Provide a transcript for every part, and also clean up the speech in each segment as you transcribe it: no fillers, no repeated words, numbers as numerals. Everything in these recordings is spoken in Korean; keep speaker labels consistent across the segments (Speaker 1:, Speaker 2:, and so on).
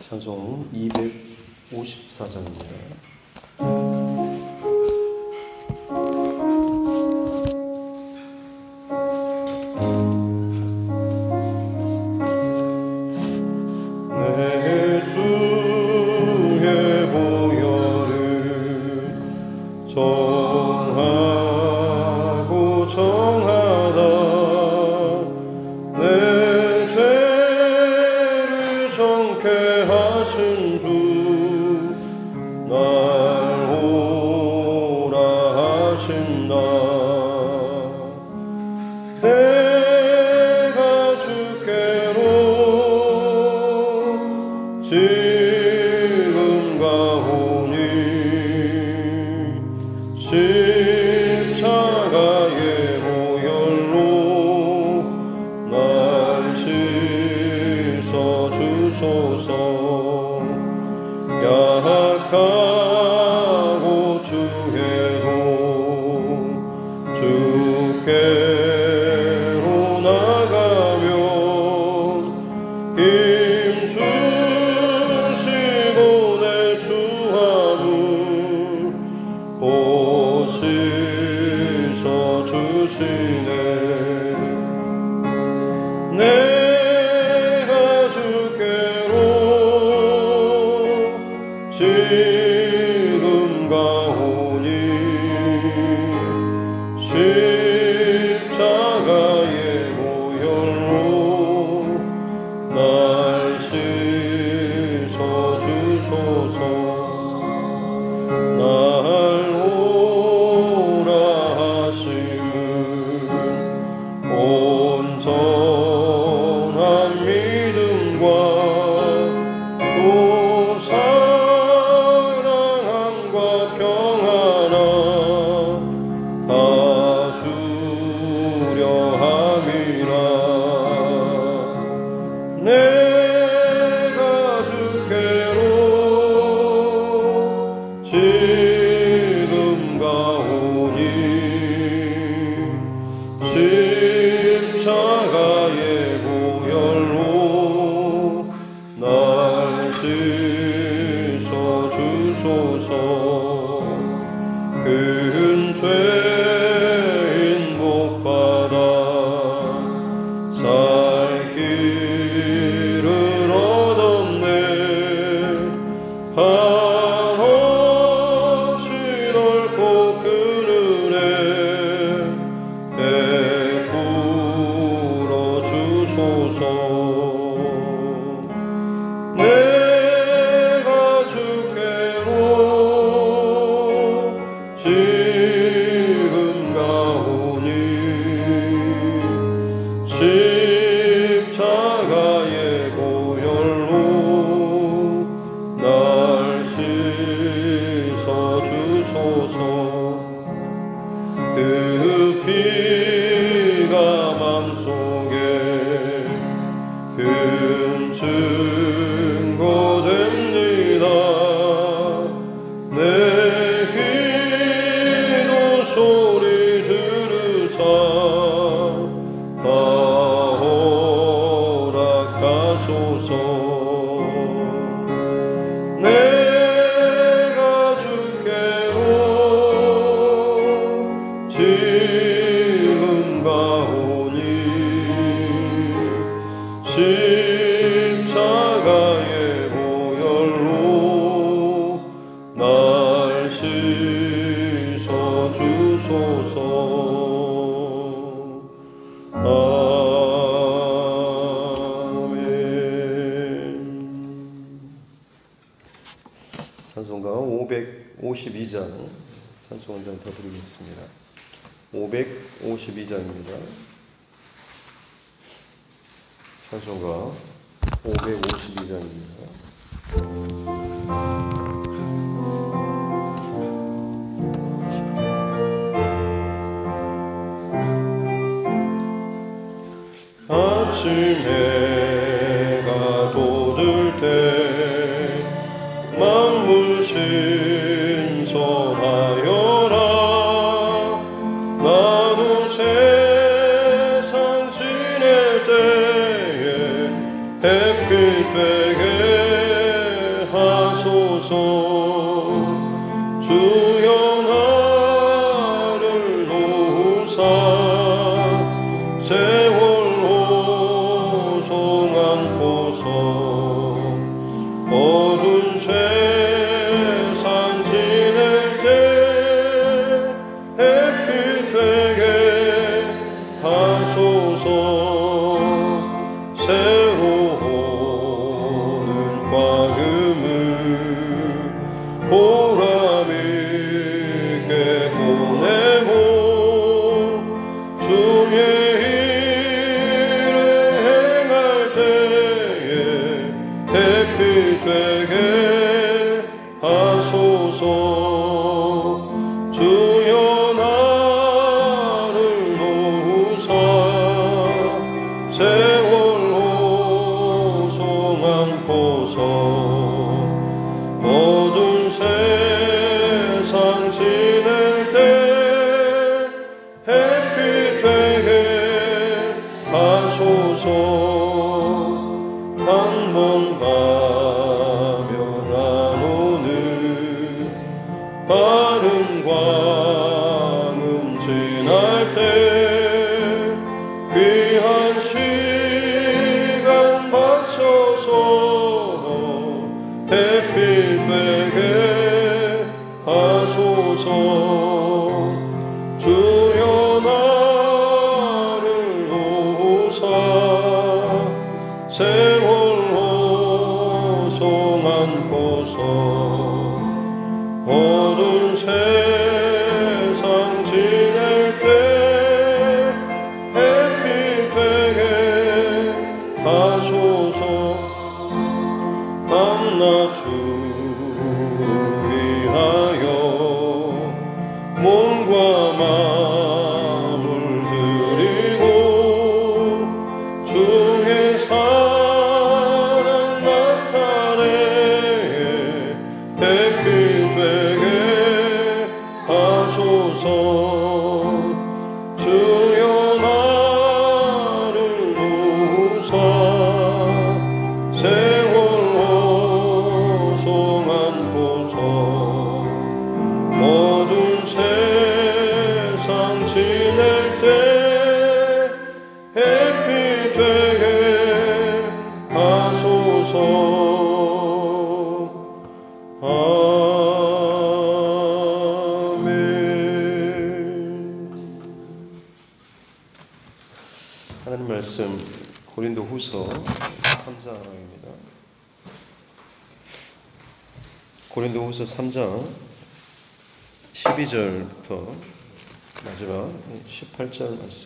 Speaker 1: 찬송 254장입니다. 내 주의 보혈을 정하고 정하다 내 죄를 정케 하신 주 날 오라 하신다. 내가 주께로 지금 가오니 십자가의 보혈로 날 씻어주소서. 약하고 주의로 주께로 나가면 힘주시고 내 주함을 보 씻어주시네. 내가 주께로 지금 가오니 십자가의 보혈로 날 씻어주소서. 날 오라 하시는 온전한 믿음과 또 사랑함과 평안함 다 주려 함이라. 내가 주께로 지금 가오니 십자가의 보혈로 날 씻어주소서. 큰 죄인 복받아 살 길을 얻었네. 한없이 넓고 큰 은혜 베풀어 주소서. 내가 주께로 지금 가오니 십자가의 보혈로 날 씻어주소서. 그 피가 맘속에 큰 증거됩니다. 내 기도 소리 들으사 다 허락하소서. 내가 주께로 지금 가오니 십자가의 보혈로 날 씻어주소서. 아멘. 찬송가 552장 찬송 한 장 더 드리겠습니다. 552장입니다. 찬송가 552장입니다. 아침 해가 돋을 때 만물 신선하여라. 나도 세상 지낼 때에 햇빛 되게 하소서. 주여 나를 도우사 세월호 소망 보소. 어두운 세상 지낼 때 햇빛 되게 하소서. 새로운 과음을 보람 있게 보내고 주의 일을 행할 때에 햇빛 되게 하소서. 주여 나를 도우사 세월호 소망 보소. 어두운 세상 지낼 때 햇빛 되게 하소서. 한 번 가면 안 오는 빠른 광음 지날 때 귀한 시간 바쳐서 햇빛 되게 하소서. 주여 나를 도우사 세월호 소망 보소. 어두운 세상 지낼 때 햇빛 되게 하소서. 밤낮 주의하여 몸과 마음을 드리고 주의 사랑 나타내 햇빛 되게 하소서. 주여 나를 도우사 세월호 소망 보소. 어두운 세상 지낼 때 햇빛 되게 하소서. 아멘. 하나님 말씀 고린도후서 3장입니다. 고린도후서 3장 12절부터 마지막 18절 말씀.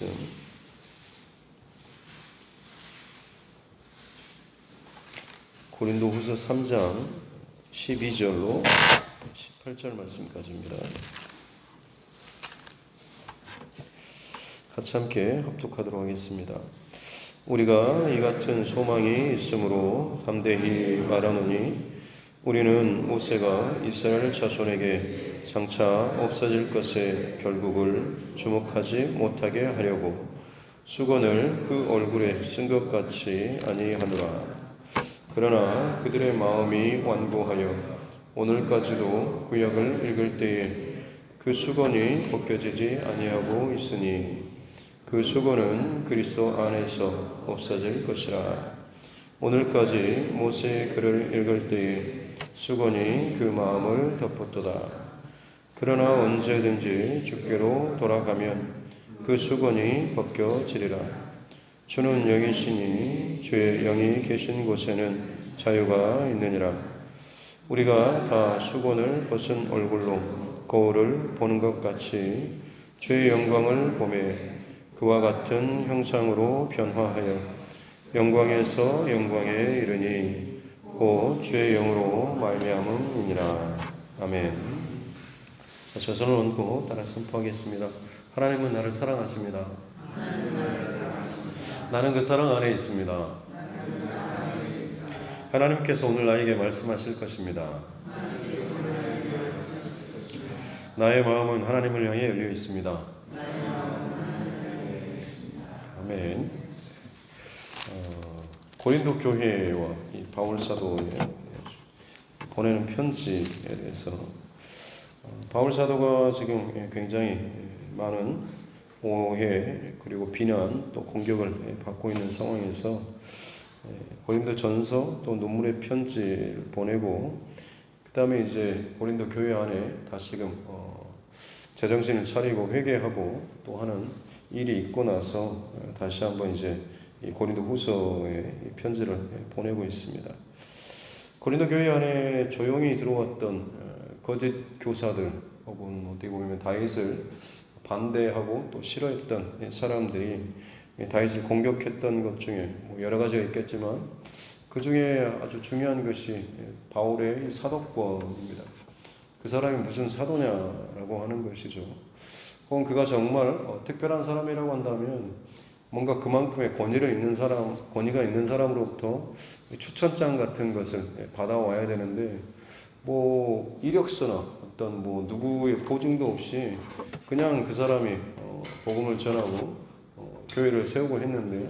Speaker 1: 고린도후서 3장 12절로 18절 말씀까지입니다. 같이 함께 합독하도록 하겠습니다. 우리가 이 같은 소망이 있으므로 담대히 말하노니 우리는 모세가 이스라엘 자손에게 장차 없어질 것의 결국을 주목하지 못하게 하려고 수건을 그 얼굴에 쓴 것 같이 아니하노라. 그러나 그들의 마음이 완고하여 오늘까지도 구약을 읽을 때에 그 수건이 벗겨지지 아니하고 있으니 그 수건은 그리스도 안에서 없어질 것이라. 오늘까지 모세의 글을 읽을 때에 수건이 그 마음을 덮었도다. 그러나 언제든지 주께로 돌아가면 그 수건이 벗겨지리라. 주는 영이시니 주의 영이 계신 곳에는 자유가 있느니라. 우리가 다 수건을 벗은 얼굴로 거울을 보는 것 같이 주의 영광을 보매 그와 같은 형상으로 변화하여 영광에서 영광에 이르니 곧 주의 영으로 말미암음이니라. 아멘. 저서는 얹고 따라 선포하겠습니다. 하나님은 나를 사랑하십니다. 나는 그 사랑 안에 있습니다. 하나님께서 오늘 나에게 말씀하실 것입니다. 나의 마음은 하나님을 향해 열려 있습니다. 아멘. 고린도 교회와 이 바울 사도의 보내는 편지에 대해서 바울 사도가 지금 굉장히 많은 오해 그리고 비난 또 공격을 받고 있는 상황에서 고린도전서 또 눈물의 편지를 보내고 그 다음에 이제 고린도 교회 안에 다시금 제정신을 차리고 회개하고 또 하는 일이 있고 나서 다시 한번 이제 이 고린도 후서의 편지를 보내고 있습니다. 고린도 교회 안에 조용히 들어왔던 거짓 교사들 혹은 어떻게 보면 다윗을 반대하고 또 싫어했던 사람들이 다윗을 공격했던 것 중에 여러 가지가 있겠지만 그 중에 아주 중요한 것이 바울의 사도권입니다. 그 사람이 무슨 사도냐라고 하는 것이죠. 혹은 그가 정말 특별한 사람이라고 한다면 뭔가 그만큼의 권위가 있는 사람으로부터 추천장 같은 것을 받아와야 되는데 뭐 이력서나 어떤 뭐 누구의 보증도 없이 그냥 그 사람이 복음을 전하고 교회를 세우고 했는데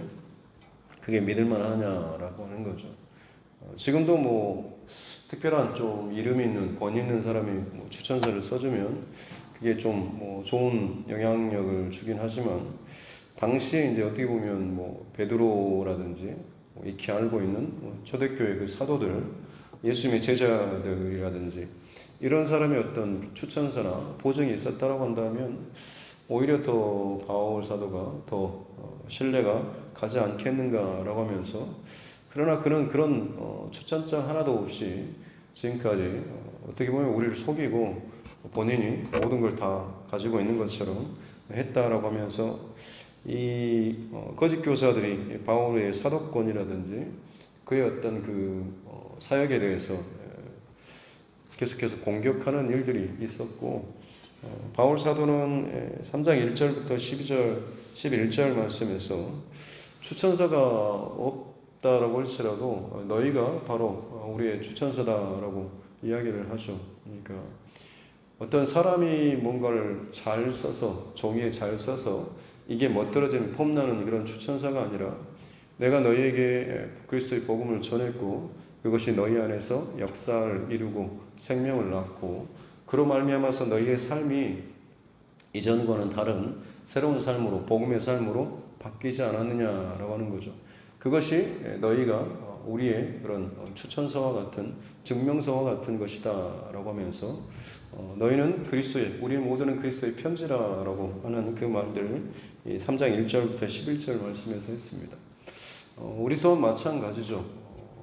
Speaker 1: 그게 믿을만 하냐라고 하는 거죠. 지금도 뭐 특별한 좀 이름 있는 권위 있는 사람이 뭐 추천서를 써주면 그게 좀 뭐 좋은 영향력을 주긴 하지만 당시에 이제 어떻게 보면 뭐 베드로라든지 뭐 익히 알고 있는 초대교회 그 사도들, 예수님의 제자들이라든지 이런 사람의 어떤 추천서나 보증이 있었다라고 한다면 오히려 더 바울 사도가 더 신뢰가 가지 않겠는가라고 하면서 그러나 그는 그런 추천장 하나도 없이 지금까지 어떻게 보면 우리를 속이고 본인이 모든 걸 다 가지고 있는 것처럼 했다라고 하면서 이 거짓 교사들이 바울의 사도권이라든지 그의 어떤 그 사역에 대해서 계속해서 공격하는 일들이 있었고 바울 사도는 3장 1절부터 12절, 11절 말씀에서 추천서가 없다라고 할지라도 너희가 바로 우리의 추천서다라고 이야기를 하죠. 그러니까 어떤 사람이 뭔가를 잘 써서 종이에 잘 써서 이게 멋들어지는 폼나는 그런 추천서가 아니라 내가 너희에게 그리스도의 복음을 전했고 그것이 너희 안에서 역사를 이루고 생명을 낳고 그로 말미암아서 너희의 삶이 이전과는 다른 새로운 삶으로 복음의 삶으로 바뀌지 않았느냐라고 하는 거죠. 그것이 너희가 우리의 그런 추천서와 같은 증명서와 같은 것이다라고 하면서 너희는 그리스도의 우리 모두는 그리스도의 편지라라고 하는 그 말들을 3장 1절부터 11절 말씀에서 했습니다. 우리 또한 마찬가지죠.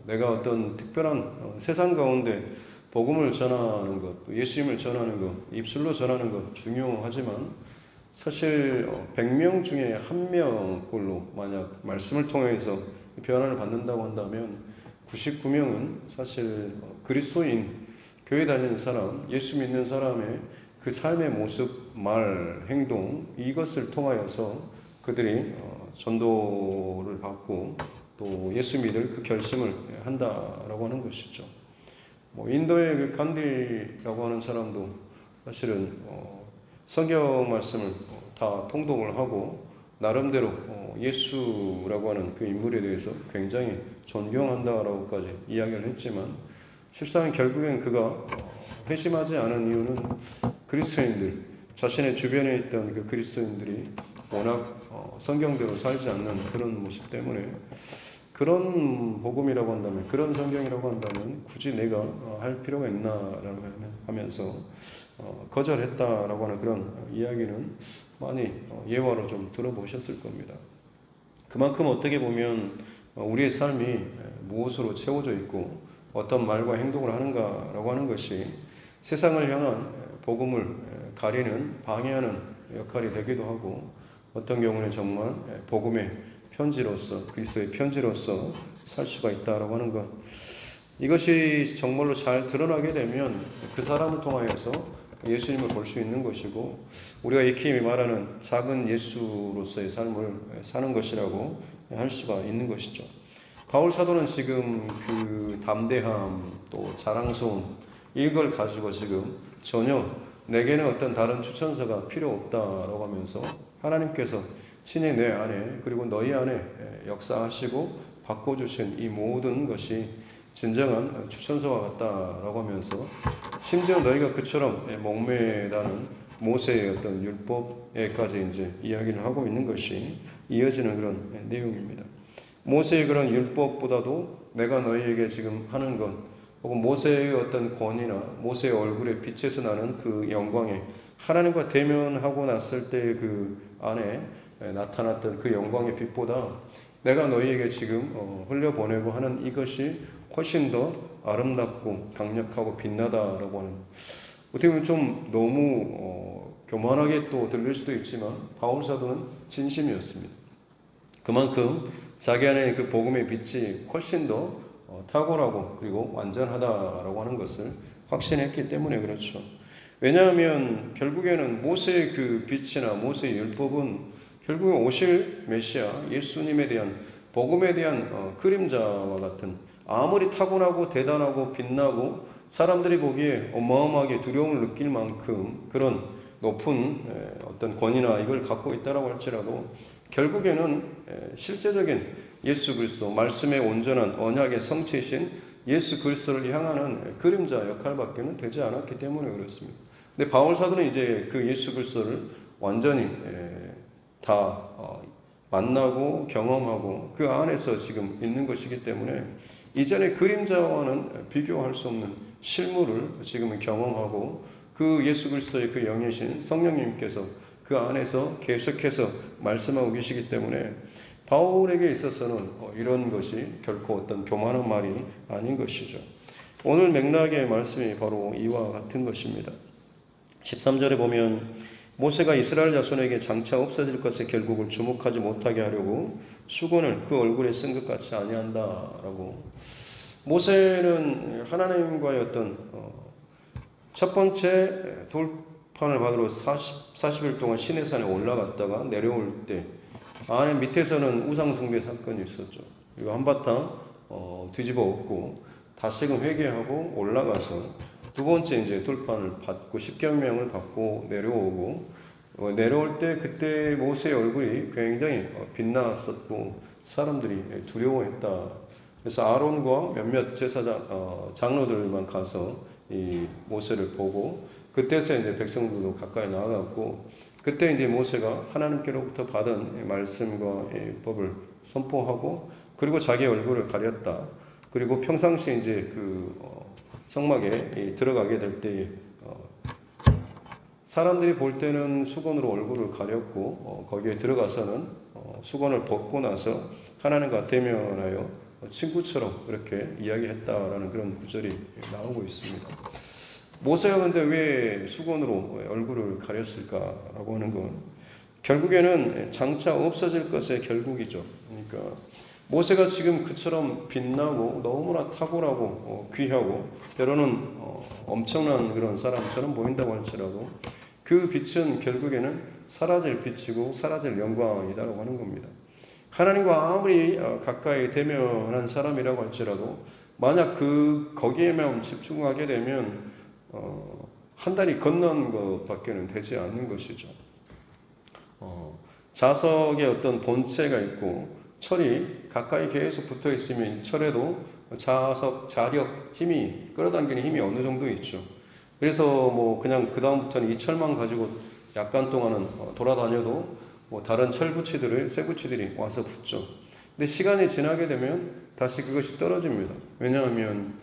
Speaker 1: 내가 어떤 특별한 세상 가운데 복음을 전하는 것, 예수님을 전하는 것, 입술로 전하는 것 중요하지만 사실 100명 중에 1명꼴로 만약 말씀을 통해서 변화를 받는다고 한다면 99명은 사실 그리스도인, 교회 다니는 사람, 예수 믿는 사람의 그 삶의 모습, 말, 행동 이것을 통하여서 그들이 전도를 받고 또 예수 믿을 그 결심을 한다라고 하는 것이죠. 뭐 인도의 그 간디라고 하는 사람도 사실은 성경 말씀을 다 통독을 하고 나름대로 예수라고 하는 그 인물에 대해서 굉장히 존경한다라고까지 이야기를 했지만 실상 결국엔 그가 회심하지 않은 이유는 그리스도인들, 자신의 주변에 있던 그 그리스도인들이 워낙 성경대로 살지 않는 그런 모습 때문에 그런 복음이라고 한다면, 그런 성경이라고 한다면 굳이 내가 할 필요가 있나라고 하면서 거절했다라고 하는 그런 이야기는 많이 예화로 좀 들어보셨을 겁니다. 그만큼 어떻게 보면 우리의 삶이 무엇으로 채워져 있고 어떤 말과 행동을 하는가라고 하는 것이 세상을 향한 복음을 가리는, 방해하는 역할이 되기도 하고 어떤 경우는 정말 복음의 편지로서, 그리스도의 편지로서 살 수가 있다라고 하는 것. 이것이 정말로 잘 드러나게 되면 그 사람을 통하여서 예수님을 볼 수 있는 것이고 우리가 익히 말하는 작은 예수로서의 삶을 사는 것이라고 할 수가 있는 것이죠. 바울 사도는 지금 그 담대함 또 자랑스러움 이걸 가지고 지금 전혀 내게는 어떤 다른 추천서가 필요 없다라고 하면서 하나님께서 친히 내 안에 그리고 너희 안에 역사하시고 바꿔주신 이 모든 것이 진정한 추천서와 같다라고 하면서 심지어 너희가 그처럼 목매다는 모세의 어떤 율법에까지 이제 이야기를 하고 있는 것이 이어지는 그런 내용입니다. 모세의 그런 율법보다도 내가 너희에게 지금 하는 것, 혹은 모세의 어떤 권위나 모세의 얼굴에 빛에서 나는 그 영광에 하나님과 대면하고 났을 때 그 안에 나타났던 그 영광의 빛보다 내가 너희에게 지금 흘려보내고 하는 이것이 훨씬 더 아름답고 강력하고 빛나다라고 하는, 어떻게 보면 좀 너무 교만하게 또 들릴 수도 있지만 바울 사도는 진심이었습니다. 그만큼 자기 안에 그 복음의 빛이 훨씬 더 탁월하고 그리고 완전하다라고 하는 것을 확신했기 때문에 그렇죠. 왜냐하면 결국에는 모세의 그 빛이나 모세의 율법은 결국에 오실 메시아 예수님에 대한 복음에 대한 그림자와 같은, 아무리 타고나고 대단하고 빛나고 사람들이 보기에 어마어마하게 두려움을 느낄 만큼 그런 높은 어떤 권위나 이걸 갖고 있다라고 할지라도 결국에는 실제적인 예수 그리스도, 말씀의 온전한 언약의 성취이신 예수 그리스도를 향하는 그림자 역할밖에는 되지 않았기 때문에 그렇습니다. 근데 바울 사도는 이제 그 예수 그리스도를 완전히 다 만나고 경험하고 그 안에서 지금 있는 것이기 때문에 이전의 그림자와는 비교할 수 없는 실물을 지금은 경험하고 그 예수 그리스도의 그 영이신 성령님께서 그 안에서 계속해서 말씀하고 계시기 때문에 바울에게 있어서는 이런 것이 결코 어떤 교만한 말이 아닌 것이죠. 오늘 맥락의 말씀이 바로 이와 같은 것입니다. 13절에 보면 모세가 이스라엘 자손에게 장차 없어질 것에 결국을 주목하지 못하게 하려고 수건을 그 얼굴에 쓴 것 같이 아니한다라고. 모세는 하나님과의 어떤 첫 번째 돌판을 받으러 40일 동안 시내산에 올라갔다가 내려올 때 안에 밑에서는 우상숭배 사건이 있었죠. 이거 한바탕 뒤집어 엎고 다시금 회개하고 올라가서 두 번째 이제 돌판을 받고 십계명을 받고 내려오고 내려올 때 그때 모세의 얼굴이 굉장히 빛났었고 사람들이 두려워했다. 그래서 아론과 몇몇 제사장 장로들만 가서 이 모세를 보고 그때서 이제 백성들도 가까이 나아갔고 그때 이제 모세가 하나님께로부터 받은 말씀과 법을 선포하고 그리고 자기 얼굴을 가렸다. 그리고 평상시에 이제 그 성막에 들어가게 될 때 사람들이 볼 때는 수건으로 얼굴을 가렸고 거기에 들어가서는 수건을 벗고 나서 하나님과 대면하여 친구처럼 그렇게 이야기했다라는 그런 구절이 나오고 있습니다. 모세가 근데 왜 수건으로 얼굴을 가렸을까라고 하는 건 결국에는 장차 없어질 것의 결국이죠. 그러니까 모세가 지금 그처럼 빛나고 너무나 탁월하고 귀하고 때로는 엄청난 그런 사람처럼 보인다고 할지라도 그 빛은 결국에는 사라질 빛이고 사라질 영광이다라고 하는 겁니다. 하나님과 아무리 가까이 대면한 사람이라고 할지라도 만약 거기에만 집중하게 되면 한 달이 건넌 것밖에는 되지 않는 것이죠. 자석에 어떤 본체가 있고 철이 가까이 계속 붙어 있으면 철에도 자석, 자력, 힘이 끌어당기는 힘이 어느 정도 있죠. 그래서 뭐 그냥 그 다음부터는 이 철만 가지고 약간 동안은 돌아다녀도 뭐 다른 철붙이들을 쇠붙이들이 와서 붙죠. 근데 시간이 지나게 되면 다시 그것이 떨어집니다. 왜냐하면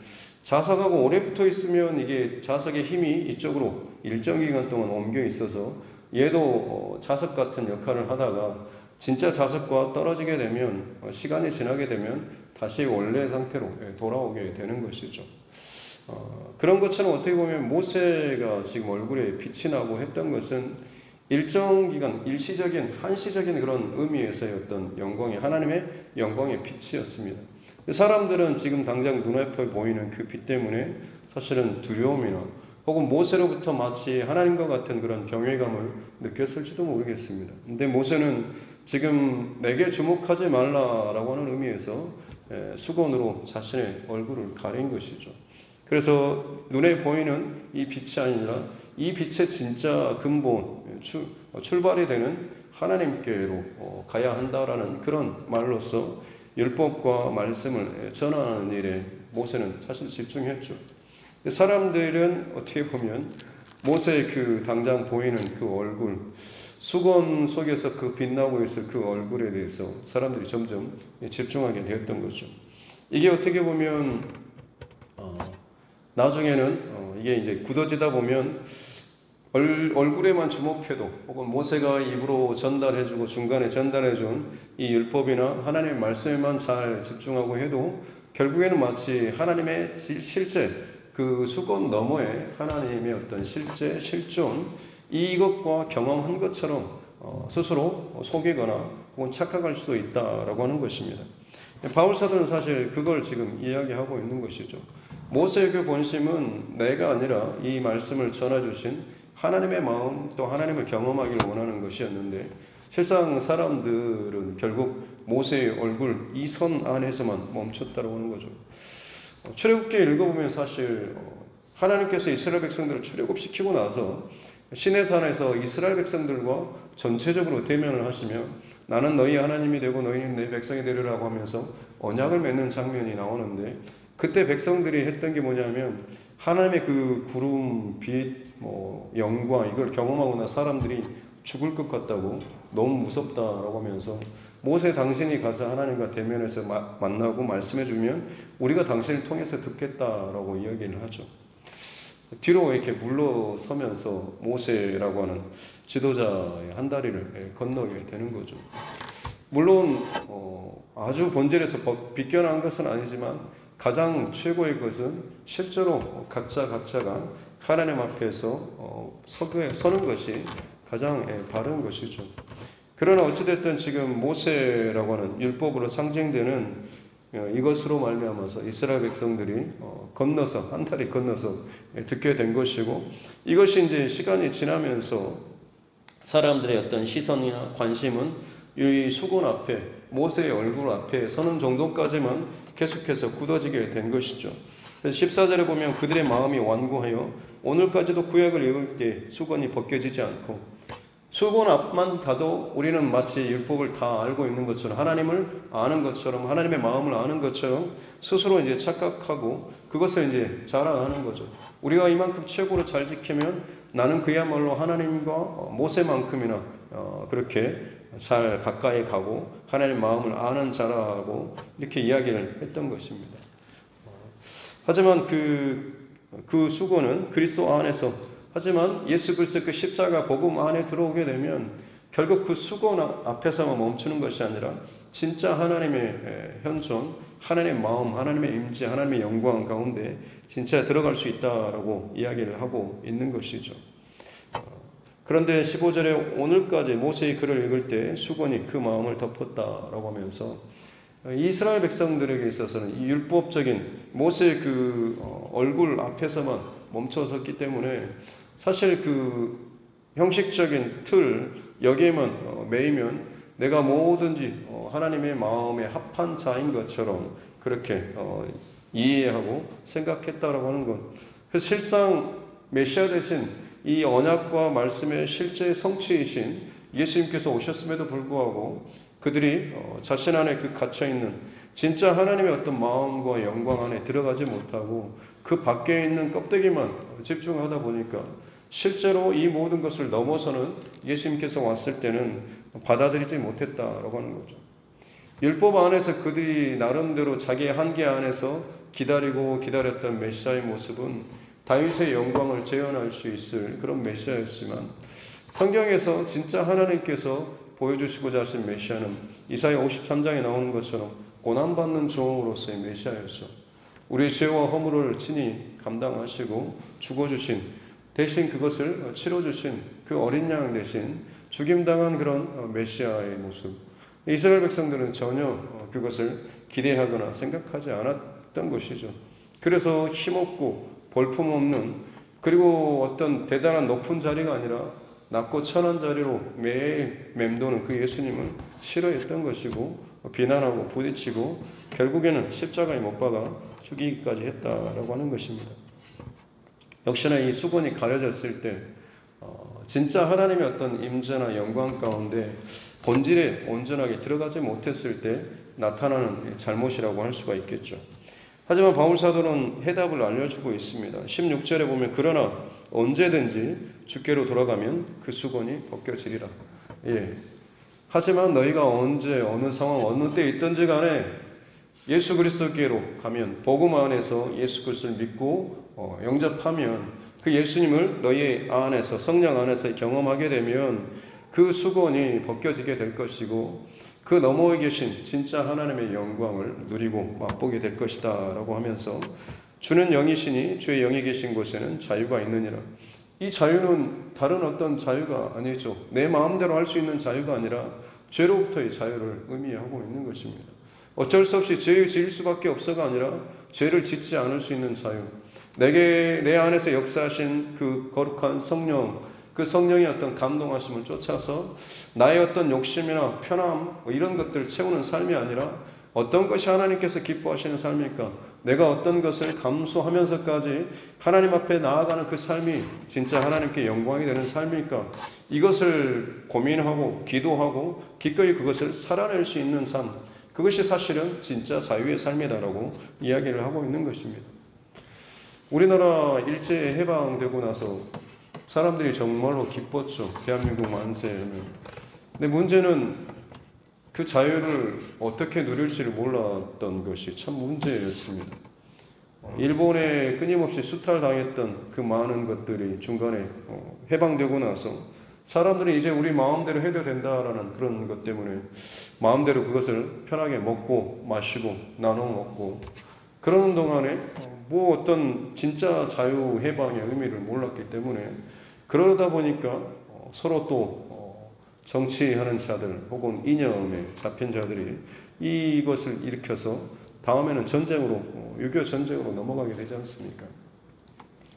Speaker 1: 자석하고 오래 붙어 있으면 이게 자석의 힘이 이쪽으로 일정 기간 동안 옮겨 있어서 얘도 자석 같은 역할을 하다가 진짜 자석과 떨어지게 되면 시간이 지나게 되면 다시 원래 상태로 돌아오게 되는 것이죠. 그런 것처럼 어떻게 보면 모세가 지금 얼굴에 빛이 나고 했던 것은 일정 기간, 일시적인, 한시적인 그런 의미에서의 어떤 영광이 하나님의 영광의 빛이었습니다. 사람들은 지금 당장 눈앞에 보이는 그 빛 때문에 사실은 두려움이나 혹은 모세로부터 마치 하나님과 같은 그런 경외감을 느꼈을지도 모르겠습니다. 근데 모세는 지금 내게 주목하지 말라라고 하는 의미에서 수건으로 자신의 얼굴을 가린 것이죠. 그래서 눈에 보이는 이 빛이 아니라 이 빛의 진짜 근본, 출발이 되는 하나님께로 가야 한다라는 그런 말로서 율법과 말씀을 전하는 일에 모세는 사실 집중했죠. 사람들은 어떻게 보면 모세의 그 당장 보이는 그 얼굴, 수건 속에서 그 빛나고 있을 그 얼굴에 대해서 사람들이 점점 집중하게 되었던 거죠. 이게 어떻게 보면 나중에는 이게 이제 굳어지다 보면 얼굴에만 주목해도, 혹은 모세가 입으로 전달해주고 중간에 전달해준 이 율법이나 하나님의 말씀에만 잘 집중하고 해도 결국에는 마치 하나님의 실제 그 수건 너머에 하나님의 어떤 실제 실존 이것과 경험한 것처럼 스스로 속이거나 혹은 착각할 수도 있다라고 하는 것입니다. 바울 사도는 사실 그걸 지금 이야기하고 있는 것이죠. 모세의 그 본심은 내가 아니라 이 말씀을 전해주신 하나님의 마음, 또 하나님을 경험하기를 원하는 것이었는데, 실상 사람들은 결국 모세의 얼굴 이 선 안에서만 멈췄다고 하는 거죠. 출애굽기 읽어보면 사실 하나님께서 이스라엘 백성들을 출애굽시키고 나서 시내산에서 이스라엘 백성들과 전체적으로 대면을 하시며 나는 너희 하나님이 되고 너희는 내 백성이 되리라고 하면서 언약을 맺는 장면이 나오는데, 그때 백성들이 했던 게 뭐냐면 하나님의 그 구름, 빛, 영광 이걸 경험하고 나 사람들이 죽을 것 같다고, 너무 무섭다라고 하면서 모세 당신이 가서 하나님과 대면해서 만나고 말씀해주면 우리가 당신을 통해서 듣겠다라고 이야기를 하죠. 뒤로 이렇게 물러서면서 모세라고 하는 지도자의 한 다리를 건너게 되는 거죠. 물론 아주 본질에서 비껴난 것은 아니지만 가장 최고의 것은 실제로 각자가 하나님 앞에서 서는 것이 가장 바른 것이죠. 그러나 어찌됐든 지금 모세라고 하는 율법으로 상징되는 이것으로 말미암아서 이스라엘 백성들이 건너서 한 다리 건너서 듣게 된 것이고, 이것이 이제 시간이 지나면서 사람들의 어떤 시선이나 관심은 이 수건 앞에 모세의 얼굴 앞에 서는 정도까지만 계속해서 굳어지게 된 것이죠. 14절에 보면 그들의 마음이 완고하여 오늘까지도 구약을 읽을 때 수건이 벗겨지지 않고, 수건 앞만 가도 우리는 마치 율법을 다 알고 있는 것처럼, 하나님을 아는 것처럼, 하나님의 마음을 아는 것처럼 스스로 이제 착각하고 그것을 이제 자랑하는 거죠. 우리가 이만큼 최고로 잘 지키면 나는 그야말로 하나님과 모세만큼이나 그렇게 잘 가까이 가고 하나님의 마음을 아는 자라고 이렇게 이야기를 했던 것입니다. 하지만 그 수건은 그리스도 안에서, 하지만 예수 그리스도의 그 십자가 복음 안에 들어오게 되면 결국 그 수건 앞에서만 멈추는 것이 아니라 진짜 하나님의 현존, 하나님의 마음, 하나님의 임재, 하나님의 영광 가운데 진짜 들어갈 수 있다라고 이야기를 하고 있는 것이죠. 그런데 15절에 오늘까지 모세의 글을 읽을 때 수건이 그 마음을 덮었다라고 하면서 이스라엘 백성들에게 있어서는 이 율법적인 모세의 그 얼굴 앞에서만 멈춰섰기 때문에 사실 그 형식적인 틀 여기에만 매이면 내가 뭐든지 하나님의 마음에 합한 자인 것처럼 그렇게 이해하고 생각했다라고 하는 것. 그래서 실상 메시아 대신 이 언약과 말씀의 실제 성취이신 예수님께서 오셨음에도 불구하고 그들이 자신 안에 그 갇혀있는 진짜 하나님의 어떤 마음과 영광 안에 들어가지 못하고 그 밖에 있는 껍데기만 집중하다 보니까 실제로 이 모든 것을 넘어서는 예수님께서 왔을 때는 받아들이지 못했다라고 하는 거죠. 율법 안에서 그들이 나름대로 자기의 한계 안에서 기다리고 기다렸던 메시아의 모습은 다윗의 영광을 재현할 수 있을 그런 메시아였지만, 성경에서 진짜 하나님께서 보여주시고자 하신 메시아는 이사야 53장에 나오는 것처럼 고난받는 종으로서의 메시아였죠. 우리의 죄와 허물을 친히 감당하시고 죽어주신, 대신 그것을 치러주신 그 어린 양 대신 죽임당한 그런 메시아의 모습. 이스라엘 백성들은 전혀 그것을 기대하거나 생각하지 않았던 것이죠. 그래서 힘없고 볼품없는, 그리고 어떤 대단한 높은 자리가 아니라 낮고 천한 자리로 매일 맴도는 그 예수님을 싫어했던 것이고 비난하고 부딪히고 결국에는 십자가에 못 박아 죽이기까지 했다라고 하는 것입니다. 역시나 이 수건이 가려졌을 때 진짜 하나님의 어떤 임재나 영광 가운데 본질에 온전하게 들어가지 못했을 때 나타나는 잘못이라고 할 수가 있겠죠. 하지만 바울 사도는 해답을 알려주고 있습니다. 16절에 보면 그러나 언제든지 주께로 돌아가면 그 수건이 벗겨지리라. 예. 하지만 너희가 언제 어느 상황 어느 때에 있든지 간에 예수 그리스도께로 가면 복음 안에서 예수 그리스도를 믿고 영접하면 그 예수님을 너희 안에서 성령 안에서 경험하게 되면 그 수건이 벗겨지게 될 것이고 그 너머에 계신 진짜 하나님의 영광을 누리고 맛보게 될 것이다 라고 하면서 주는 영이시니 주의 영이 계신 곳에는 자유가 있느니라. 이 자유는 다른 어떤 자유가 아니죠. 내 마음대로 할 수 있는 자유가 아니라 죄로부터의 자유를 의미하고 있는 것입니다. 어쩔 수 없이 죄를 지을 수밖에 없어가 아니라 죄를 짓지 않을 수 있는 자유. 내 안에서 역사하신 그 거룩한 성령, 그 성령의 어떤 감동하심을 쫓아서 나의 어떤 욕심이나 편함 이런 것들을 채우는 삶이 아니라 어떤 것이 하나님께서 기뻐하시는 삶일까? 내가 어떤 것을 감수하면서까지 하나님 앞에 나아가는 그 삶이 진짜 하나님께 영광이 되는 삶일까? 이것을 고민하고 기도하고 기꺼이 그것을 살아낼 수 있는 삶, 그것이 사실은 진짜 자유의 삶이다라고 이야기를 하고 있는 것입니다. 우리나라 일제 해방되고 나서 사람들이 정말로 기뻤죠. 대한민국 만세는. 근데 문제는 그 자유를 어떻게 누릴지를 몰랐던 것이 참 문제였습니다. 일본에 끊임없이 수탈당했던 그 많은 것들이 중간에 해방되고 나서 사람들이 이제 우리 마음대로 해도 된다라는 그런 것 때문에 마음대로 그것을 편하게 먹고 마시고 나눠 먹고 그러는 동안에 뭐 어떤 진짜 자유 해방의 의미를 몰랐기 때문에 그러다 보니까 서로 또 정치하는 자들 혹은 이념에 잡힌 자들이 이것을 일으켜서 다음에는 전쟁으로 6.25 전쟁으로 넘어가게 되지 않습니까?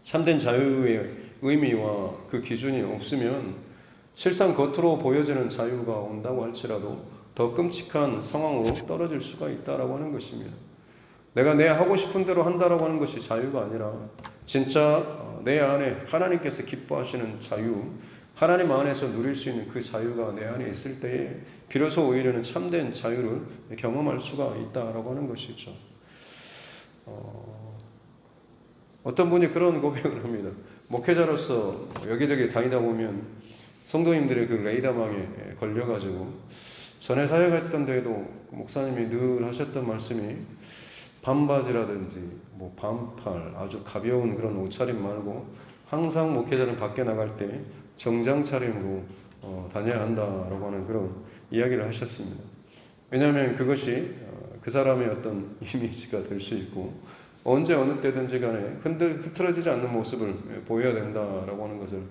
Speaker 1: 참된 자유의 의미와 그 기준이 없으면 실상 겉으로 보여지는 자유가 온다고 할지라도 더 끔찍한 상황으로 떨어질 수가 있다라고 하는 것입니다. 내가 내 하고 싶은 대로 한다라고 하는 것이 자유가 아니라 진짜 내 안에 하나님께서 기뻐하시는 자유, 하나님 안에서 누릴 수 있는 그 자유가 내 안에 있을 때에 비로소 오히려는 참된 자유를 경험할 수가 있다라고 하는 것이죠. 어떤 분이 그런 고백을 합니다. 목회자로서 여기저기 다니다 보면 성도님들의 그 레이더망에 걸려가지고 전에 사역했던 데에도 목사님이 늘 하셨던 말씀이 반바지라든지 뭐 반팔 아주 가벼운 그런 옷차림 말고 항상 목회자는 밖에 나갈 때 정장 차림으로 다녀야 한다라고 하는 그런 이야기를 하셨습니다. 왜냐하면 그것이 그 사람의 어떤 이미지가 될 수 있고 언제 어느 때든지 간에 흐트러지지 않는 모습을 보여야 된다라고 하는 것을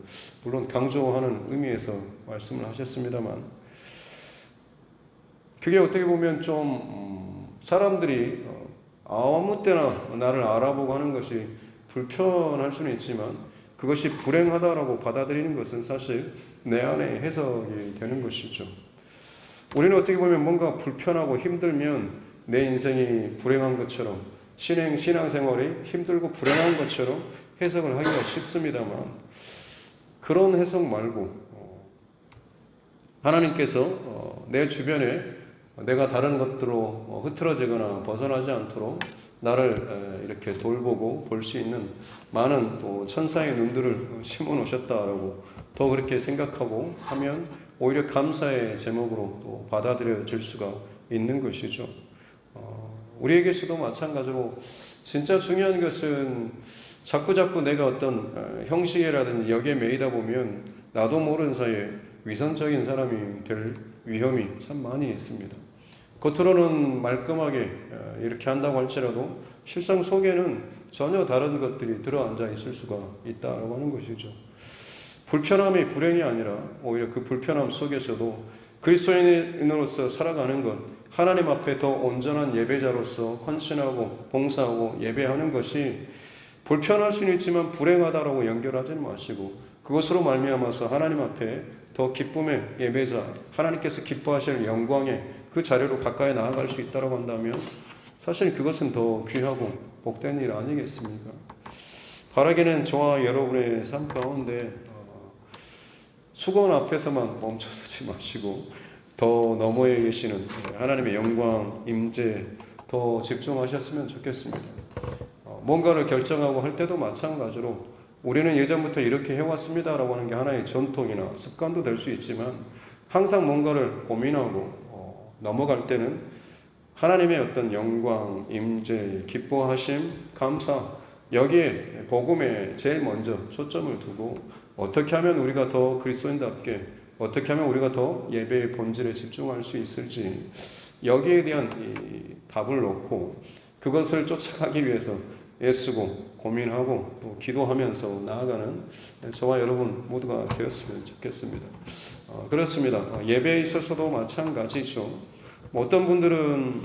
Speaker 1: 물론 강조하는 의미에서 말씀을 하셨습니다만 그게 어떻게 보면 좀 사람들이 아무 때나 나를 알아보고 하는 것이 불편할 수는 있지만 그것이 불행하다라고 받아들이는 것은 사실 내 안에 해석이 되는 것이죠. 우리는 어떻게 보면 뭔가 불편하고 힘들면 내 인생이 불행한 것처럼 신앙생활이 힘들고 불행한 것처럼 해석을 하기가 쉽습니다만 그런 해석 말고 하나님께서 내 주변에 내가 다른 것들로 흐트러지거나 벗어나지 않도록 나를 이렇게 돌보고 볼 수 있는 많은 또 천사의 눈들을 심어 놓으셨다라고 더 그렇게 생각하고 하면 오히려 감사의 제목으로 또 받아들여질 수가 있는 것이죠. 우리에게서도 마찬가지로 진짜 중요한 것은 자꾸 내가 어떤 형식이라든지 여기에 매이다 보면 나도 모르는 사이에 위선적인 사람이 될 위험이 참 많이 있습니다. 겉으로는 말끔하게 이렇게 한다고 할지라도 실상 속에는 전혀 다른 것들이 들어앉아 있을 수가 있다고 하는 것이죠. 불편함이 불행이 아니라 오히려 그 불편함 속에서도 그리스도인으로서 살아가는 것, 하나님 앞에 더 온전한 예배자로서 헌신하고 봉사하고 예배하는 것이 불편할 수는 있지만 불행하다라고 연결하지 마시고 그것으로 말미암아서 하나님 앞에 더 기쁨의 예배자, 하나님께서 기뻐하실 영광의 그 자리로 가까이 나아갈 수 있다고 한다면 사실 그것은 더 귀하고 복된 일 아니겠습니까? 바라기는 저와 여러분의 삶 가운데 수건 앞에서만 멈춰서지 마시고 더 너머에 계시는 하나님의 영광, 임재 더 집중하셨으면 좋겠습니다. 뭔가를 결정하고 할 때도 마찬가지로 우리는 예전부터 이렇게 해왔습니다라고 하는 게 하나의 전통이나 습관도 될 수 있지만 항상 뭔가를 고민하고 넘어갈 때는 하나님의 어떤 영광, 임재, 기뻐하심, 감사 여기에 복음에 제일 먼저 초점을 두고 어떻게 하면 우리가 더 그리스도인답게 어떻게 하면 우리가 더 예배의 본질에 집중할 수 있을지 여기에 대한 이 답을 놓고 그것을 쫓아가기 위해서 애쓰고 고민하고 또 기도하면서 나아가는 저와 여러분 모두가 되었으면 좋겠습니다. 그렇습니다. 예배에 있어서도 마찬가지죠. 어떤 분들은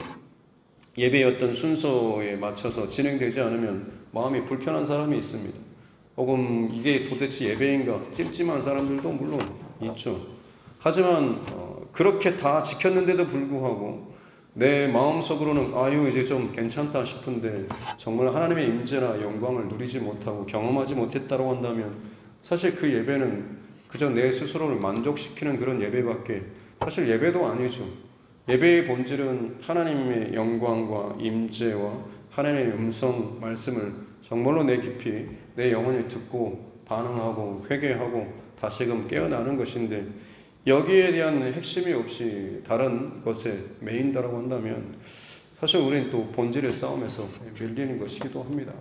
Speaker 1: 예배의 어떤 순서에 맞춰서 진행되지 않으면 마음이 불편한 사람이 있습니다. 혹은 이게 도대체 예배인가 찜찜한 사람들도 물론 있죠. 하지만 그렇게 다 지켰는데도 불구하고 내 마음속으로는 아유 이제 좀 괜찮다 싶은데 정말 하나님의 임재나 영광을 누리지 못하고 경험하지 못했다고 한다면 사실 그 예배는 그저 내 스스로를 만족시키는 그런 예배밖에 사실 예배도 아니죠. 예배의 본질은 하나님의 영광과 임재와 하나님의 음성 말씀을 정말로 내 깊이 내 영혼이 듣고 반응하고 회개하고 다시금 깨어나는 것인데 여기에 대한 핵심이 없이 다른 것에 매인다라고 한다면 사실 우리는 또 본질의 싸움에서 밀리는 것이기도 합니다.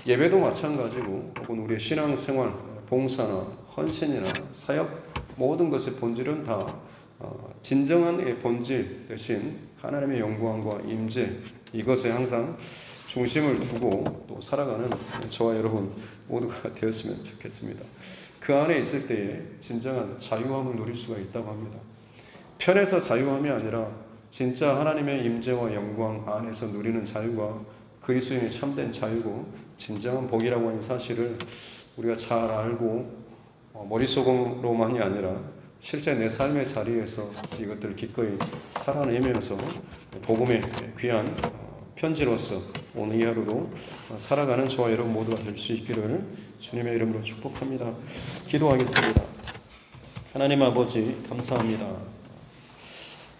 Speaker 1: 예배도 마찬가지고 혹은 우리의 신앙생활, 봉사나 헌신이나 사역 모든 것의 본질은 다 진정한 본질 대신 하나님의 영광과 임재 이것에 항상 중심을 두고 또 살아가는 저와 여러분 모두가 되었으면 좋겠습니다. 그 안에 있을 때에 진정한 자유함을 누릴 수가 있다고 합니다. 편에서 자유함이 아니라 진짜 하나님의 임재와 영광 안에서 누리는 자유가 그리스도인의 참된 자유고 진정한 복이라고 하는 사실을 우리가 잘 알고 머릿속으로만이 아니라 실제 내 삶의 자리에서 이것들을 기꺼이 살아내면서 복음의 귀한 편지로서 오늘 이 하루도 살아가는 저와 여러분 모두가 될 수 있기를 주님의 이름으로 축복합니다. 기도하겠습니다. 하나님 아버지 감사합니다.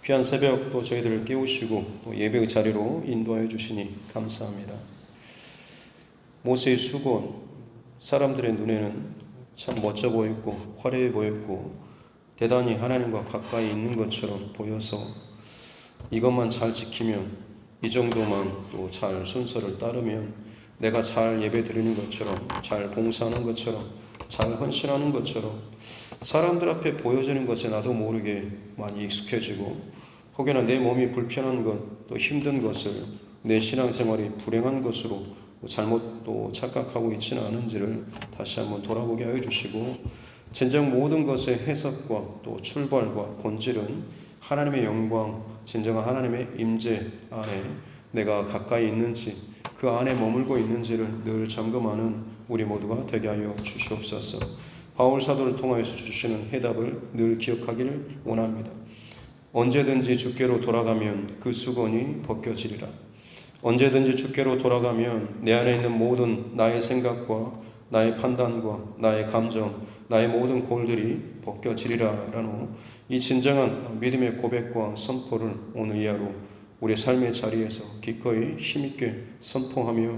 Speaker 1: 귀한 새벽 또 저희들을 깨우시고 또 예배의 자리로 인도하여 주시니 감사합니다. 모세의 수건 사람들의 눈에는 참 멋져 보였고 화려해 보였고 대단히 하나님과 가까이 있는 것처럼 보여서 이것만 잘 지키면 이 정도만 또 잘 순서를 따르면 내가 잘 예배 드리는 것처럼 잘 봉사하는 것처럼 잘 헌신하는 것처럼 사람들 앞에 보여지는 것에 나도 모르게 많이 익숙해지고 혹여나 내 몸이 불편한 것 또 힘든 것을 내 신앙생활이 불행한 것으로 잘못 또 착각하고 있지는 않은지를 다시 한번 돌아보게 하여 주시고 진정 모든 것의 해석과 또 출발과 본질은 하나님의 영광 진정한 하나님의 임재 안에 내가 가까이 있는지 그 안에 머물고 있는지를 늘 점검하는 우리 모두가 되게 하여 주시옵소서. 바울 사도를 통하여서 주시는 해답을 늘 기억하기를 원합니다. 언제든지 주께로 돌아가면 그 수건이 벗겨지리라. 언제든지 주께로 돌아가면 내 안에 있는 모든 나의 생각과 나의 판단과 나의 감정, 나의 모든 골들이 벗겨지리라 라는 이 진정한 믿음의 고백과 선포를 오늘 이 하루 우리의 삶의 자리에서 기꺼이 힘있게 선포하며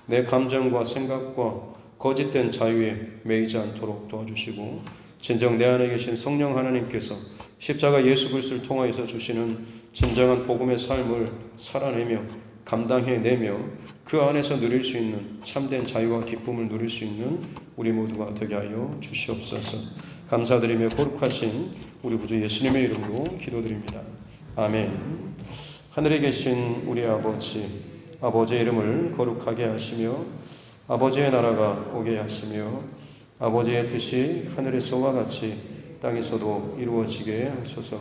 Speaker 1: 내 감정과 생각과 거짓된 자유에 매이지 않도록 도와주시고 진정 내 안에 계신 성령 하나님께서 십자가 예수 그리스도를 통하여서 주시는 진정한 복음의 삶을 살아내며 감당해내며 그 안에서 누릴 수 있는 참된 자유와 기쁨을 누릴 수 있는 우리 모두가 되게 하여 주시옵소서. 감사드리며 거룩하신 우리 구주 예수님의 이름으로 기도드립니다. 아멘. 하늘에 계신 우리 아버지, 아버지의 이름을 거룩하게 하시며 아버지의 나라가 오게 하시며 아버지의 뜻이 하늘에서와 같이 땅에서도 이루어지게 하소서.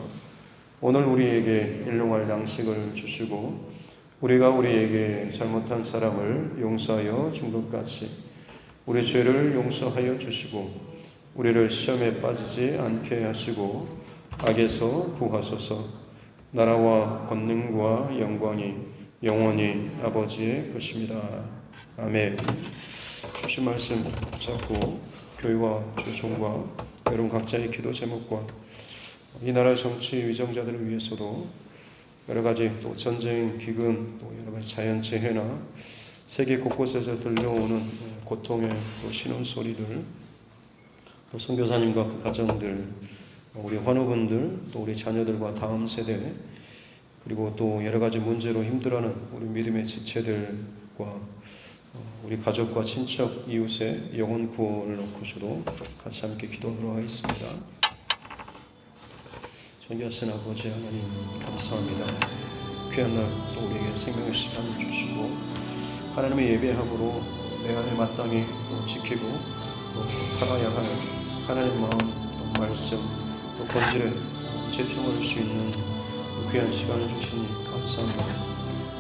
Speaker 1: 오늘 우리에게 일용할 양식을 주시고 우리가 우리에게 잘못한 사람을 용서하여 준 것 같이 우리 죄를 용서하여 주시고 우리를 시험에 빠지지 않게 하시고 악에서 구하소서. 나라와 권능과 영광이 영원히 아버지의 것입니다. 아멘. 주신 말씀 붙잡고 교회와 주종과 여러분 각자의 기도 제목과 이 나라 정치 위정자들을 위해서도 여러 가지 또 전쟁, 기근, 또 여러 가지 자연재해나 세계 곳곳에서 들려오는 고통의 또 신음 소리들, 또 선교사님과 그 가정들, 우리 환우분들, 또 우리 자녀들과 다음 세대, 그리고 또 여러 가지 문제로 힘들어하는 우리 믿음의 지체들과 우리 가족과 친척, 이웃의 영혼 구원을 놓고서도 같이 함께 기도하도록 하겠습니다. 존귀하신 아버지 하나님 감사합니다. 귀한 날 또 우리에게 생명의 시간을 주시고 하나님의 예배함으로 내 안에 마땅히 또 지키고 또 살아야 하는 하나님 마음, 또 말씀, 또 본질에 집중할 수 있는 귀한 시간을 주시니 감사합니다.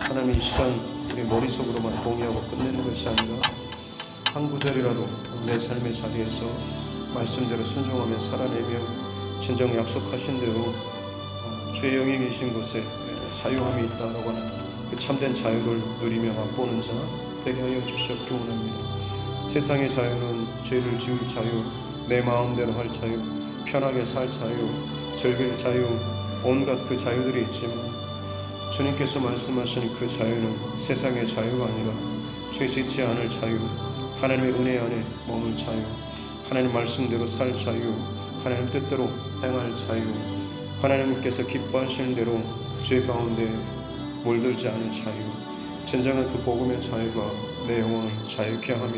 Speaker 1: 하나님 이 시간 우리 머릿속으로만 동의하고 끝내는 것이 아니라 한 구절이라도 내 삶의 자리에서 말씀대로 순종하며 살아내며 진정 약속하신 대로 주의 영이 계신 곳에 자유함이 있다라고 하는 그 참된 자유를 누리며 맛보는 자 되게 하여 주시옵기 원합니다. 세상의 자유는 죄를 지을 자유, 내 마음대로 할 자유, 편하게 살 자유, 즐길 자유, 온갖 그 자유들이 있지만 주님께서 말씀하신 그 자유는 세상의 자유가 아니라 죄 짓지 않을 자유, 하나님의 은혜 안에 머물 자유, 하나님 말씀대로 살 자유, 하나님 뜻대로 행할 자유, 하나님께서 기뻐하시는 대로 죄 가운데 몰들지 않은 자유, 진정한 그 복음의 자유가 내 영혼을 자유케 하며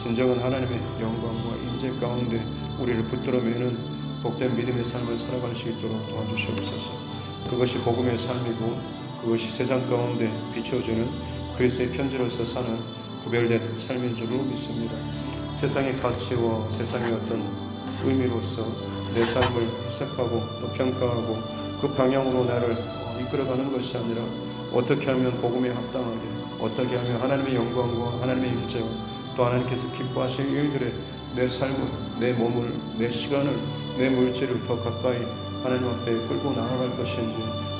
Speaker 1: 진정한 하나님의 영광과 임재 가운데 우리를 붙들어 매는 복된 믿음의 삶을 살아갈 수 있도록 도와주시옵소서. 그것이 복음의 삶이고 그것이 세상 가운데 비춰주는 그리스도의 편지로서 사는 구별된 삶인 줄로 믿습니다. 세상의 가치와 세상의 어떤 의미로서 내 삶을 해석하고 또 평가하고 그 방향으로 나를 이끌어가는 것이 아니라 어떻게 하면 복음에 합당하게, 어떻게 하면 하나님의 영광과 하나님의 임재와 또 하나님께서 기뻐하실 일들에 내 삶을, 내 몸을, 내 시간을, 내 물질을 더 가까이 하나님 앞에 끌고 나아갈 것인지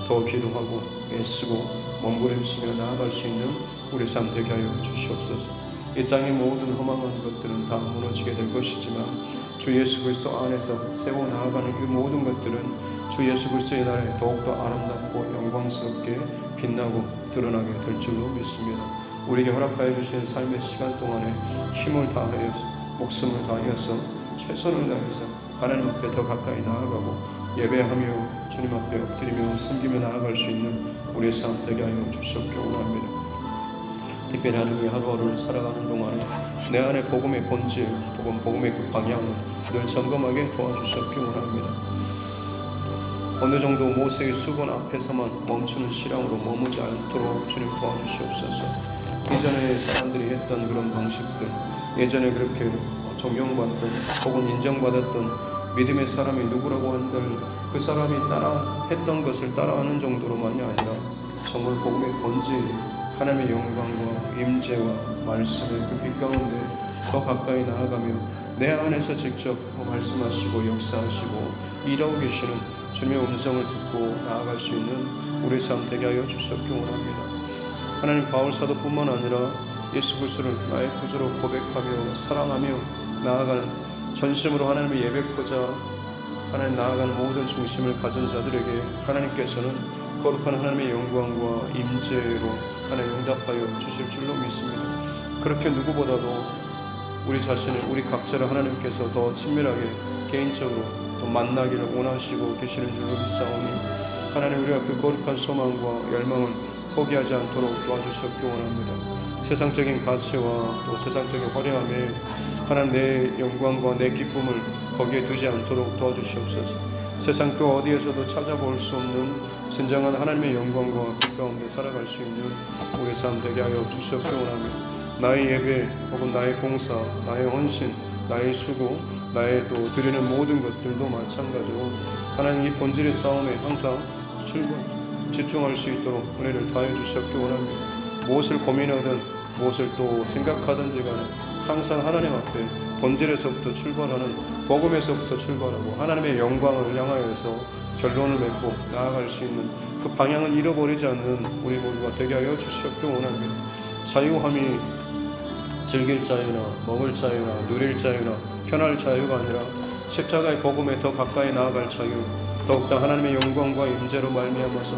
Speaker 1: 더 기도하고 애쓰고 몸부림치며 나아갈 수 있는 우리 삶 되게 하여 주시옵소서. 이 땅의 모든 허망한 것들은 다 무너지게 될 것이지만 주 예수 그리스도 안에서 세워 나아가는 그 모든 것들은 주 예수 그리스도의 날에 더욱더 아름답고 영광스럽게 빛나고 드러나게 될 줄로 믿습니다. 우리에게 허락하여 주신 삶의 시간 동안에 힘을 다하여서 목숨을 다하여서 최선을 다해서 하나님 앞에 더 가까이 나아가고 예배하며 주님 앞에 엎드리며 섬기며 나아갈 수 있는 우리의 삶 되게 하여 주시옵기 원합니다. 특별히 하나님의 하루하루를 살아가는 동안에 내 안에 복음의 본질, 복음의 그 방향을 늘 점검하게 도와주시옵기 원합니다. 어느 정도 모세의 수건 앞에서만 멈추는 신앙으로 머무지 않도록 주님 도와주시옵소서. 이전에 사람들이 했던 그런 방식들, 예전에 그렇게 존경받던 혹은 인정받았던 믿음의 사람이 누구라고 한들 그 사람이 따라 했던 것을 따라하는 정도로만이 아니라 정말 복음의 본질, 하나님의 영광과 임재와 말씀의 그 빛 가운데 더 가까이 나아가며 내 안에서 직접 말씀하시고 역사하시고 일하고 계시는 주님의 음성을 듣고 나아갈 수 있는 우리 삶 되게 하여 주시옵기 원합니다. 하나님 바울 사도뿐만 아니라 예수 그리스도를 나의 구주로 고백하며 사랑하며 나아가는 전심으로 하나님의 예배코자 하나님 나아가는 모든 중심을 가진 자들에게 하나님께서는 거룩한 하나님의 영광과 임재로 하나님 응답하여 주실 줄로 믿습니다. 그렇게 누구보다도 우리 자신을, 우리 각자를 하나님께서 더 친밀하게 개인적으로 또 만나기를 원하시고 계시는 줄로 믿사오니 하나님 우리가 그 거룩한 소망과 열망을 포기하지 않도록 도와주시옵기 원합니다. 세상적인 가치와 또 세상적인 화려함에 하나님 내 영광과 내 기쁨을 거기에 두지 않도록 도와주시옵소서. 세상 그 어디에서도 찾아볼 수 없는 진정한 하나님의 영광과 빛 가운데 살아갈 수 있는 우리 삶 되게 하여 주시옵기 원합니다. 나의 예배 혹은 나의 봉사, 나의 헌신, 나의 수고, 나의 또 드리는 모든 것들도 마찬가지로 하나님 이 본질의 싸움에 항상 집중할 수 있도록 은혜를 다해 주시옵기 원합니다. 무엇을 고민하든 무엇을 또 생각하든지 간에 항상 하나님 앞에 본질에서부터 출발하는 복음에서부터 출발하고 하나님의 영광을 향하여서 결론을 맺고 나아갈 수 있는 그 방향을 잃어버리지 않는 우리 모두가 되게 하여 주시옵기 원합니다. 자유함이 즐길 자유나 먹을 자유나 누릴 자유나 편할 자유가 아니라 십자가의 복음에 더 가까이 나아갈 자유, 더욱더 하나님의 영광과 임재로 말미암아서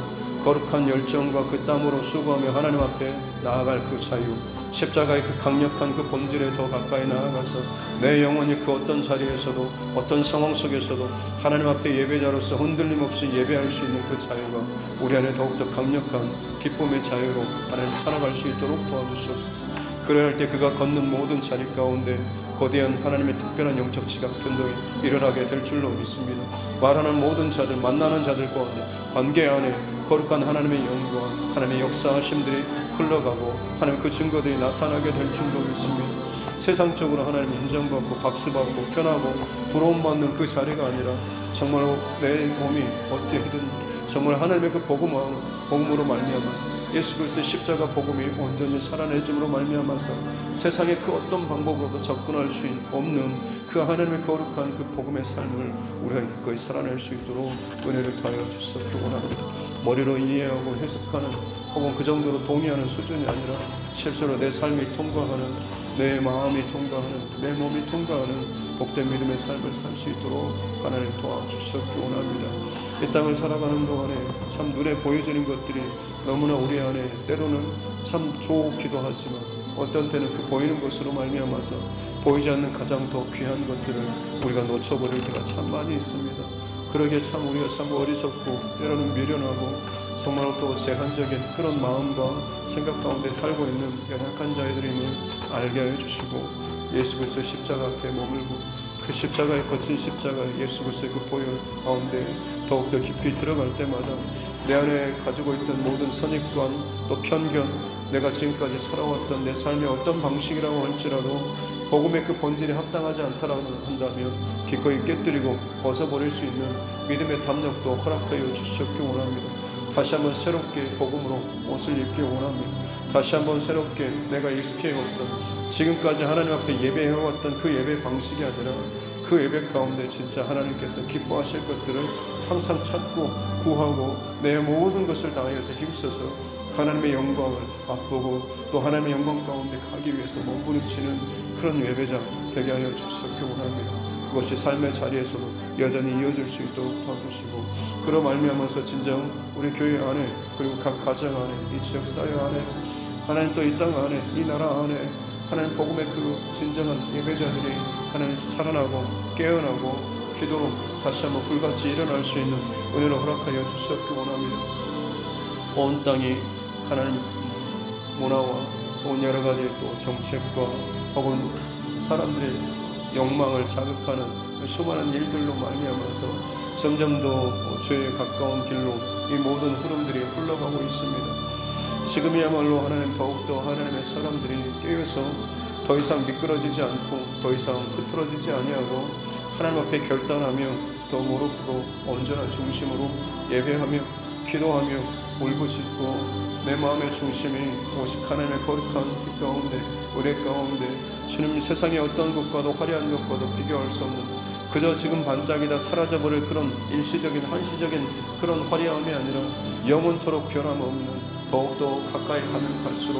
Speaker 1: 거룩한 열정과 그 땀으로 수고하며 하나님 앞에 나아갈 그 자유, 십자가의 그 강력한 그 본질에 더 가까이 나아가서 내 영혼이 그 어떤 자리에서도 어떤 상황 속에서도 하나님 앞에 예배자로서 흔들림 없이 예배할 수 있는 그 자유가 우리 안에 더욱더 강력한 기쁨의 자유로 하나님 살아갈 수 있도록 도와주시옵소서. 그래야 할 때 그가 걷는 모든 자리 가운데 거대한 하나님의 특별한 영적 지각 변동이 일어나게 될 줄로 믿습니다. 말하는 모든 자들, 만나는 자들 가운데 관계 안에 거룩한 하나님의 영광, 하나님의 역사하심들이 흘러가고 하나님 그 증거들이 나타나게 될 줄로 믿습니다. 세상적으로 하나님 인정받고 박수받고 편하고 부러움받는 그 자리가 아니라 정말로 내 몸이 어떻게든 정말 하나님의 그 복음으로 말미암아 예수 그리스도의 십자가 복음이 온전히 살아내줌으로 말미암아서 세상의 그 어떤 방법으로도 접근할 수 없는 그 하나님의 거룩한 그 복음의 삶을 우리가 기꺼이 살아낼 수 있도록 은혜를 더하여 주시옵기 원합니다. 머리로 이해하고 해석하는 혹은 그 정도로 동의하는 수준이 아니라 실제로 내 삶이 통과하는, 내 마음이 통과하는, 내 몸이 통과하는 복된 믿음의 삶을 살 수 있도록 하나님 도와주시옵기 원합니다. 이 땅을 살아가는 동안에 참 눈에 보여지는 것들이 너무나 우리 안에 때로는 참 좋기도 하지만 어떤 때는 그 보이는 것으로 말미암아서 보이지 않는 가장 더 귀한 것들을 우리가 놓쳐버릴 때가 참 많이 있습니다. 그러기에 참 우리가 참 어리석고 때로는 미련하고 정말 또 제한적인 그런 마음과 생각 가운데 살고 있는 연약한 자들임을 알게 하여 주시고 예수 그리스도의 십자가 앞에 머물고 그 십자가의 거친 십자가 예수 그리스도의 그 보혈 가운데 더욱더 깊이 들어갈 때마다 내 안에 가지고 있던 모든 선입관 또 편견, 내가 지금까지 살아왔던 내 삶의 어떤 방식이라고 할지라도 복음의 그 본질이 합당하지 않다라고 한다면 기꺼이 깨뜨리고 벗어버릴 수 있는 믿음의 담력도 허락하여 주시옵기 원합니다. 다시 한번 새롭게 복음으로 옷을 입기 원합니다. 다시 한번 새롭게 내가 익숙해왔던 지금까지 하나님 앞에 예배해왔던 그 예배 방식이 아니라 그 예배 가운데 진짜 하나님께서 기뻐하실 것들을 항상 찾고 구하고 내 모든 것을 다하여서 힘써서 하나님의 영광을 맛보고 또 하나님의 영광 가운데 가기 위해서 몸부림치는 그런 예배자 되게 하여 주시옵기 원합니다. 그것이 삶의 자리에서도 여전히 이어질 수 있도록 도와주시고 그로 말미암아서 진정 우리 교회 안에 그리고 각 가정 안에 이 지역 사회 안에 하나님 또 이 땅 안에 이 나라 안에 하나님 복음의 그 진정한 예배자들이 하나님 살아나고 깨어나고 기도로 다시 한번 불같이 일어날 수 있는 은혜를 허락하여 주시옵기 원합니다. 온 땅이 하나님 문화와 온 여러 가지 또 정책과 혹은 사람들의 욕망을 자극하는 수많은 일들로 말미암아서 점점 더 죄에 가까운 길로 이 모든 흐름들이 흘러가고 있습니다. 지금이야말로 하나님 더욱더 하나님의 사람들이 깨어서 더 이상 미끄러지지 않고 더 이상 흐트러지지 아니하고 하나님 앞에 결단하며 더 무릎으로 온전한 중심으로 예배하며 기도하며 울부짖고 내 마음의 중심이 오직 하나님의 거룩한 그 가운데 은혜 가운데 주님 세상의 어떤 것과도 화려한 것과도 비교할 수 없는 그저 지금 반짝이다 사라져버릴 그런 일시적인 한시적인 그런 화려함이 아니라 영원토록 변함없는 더욱더 가까이 가면 갈수록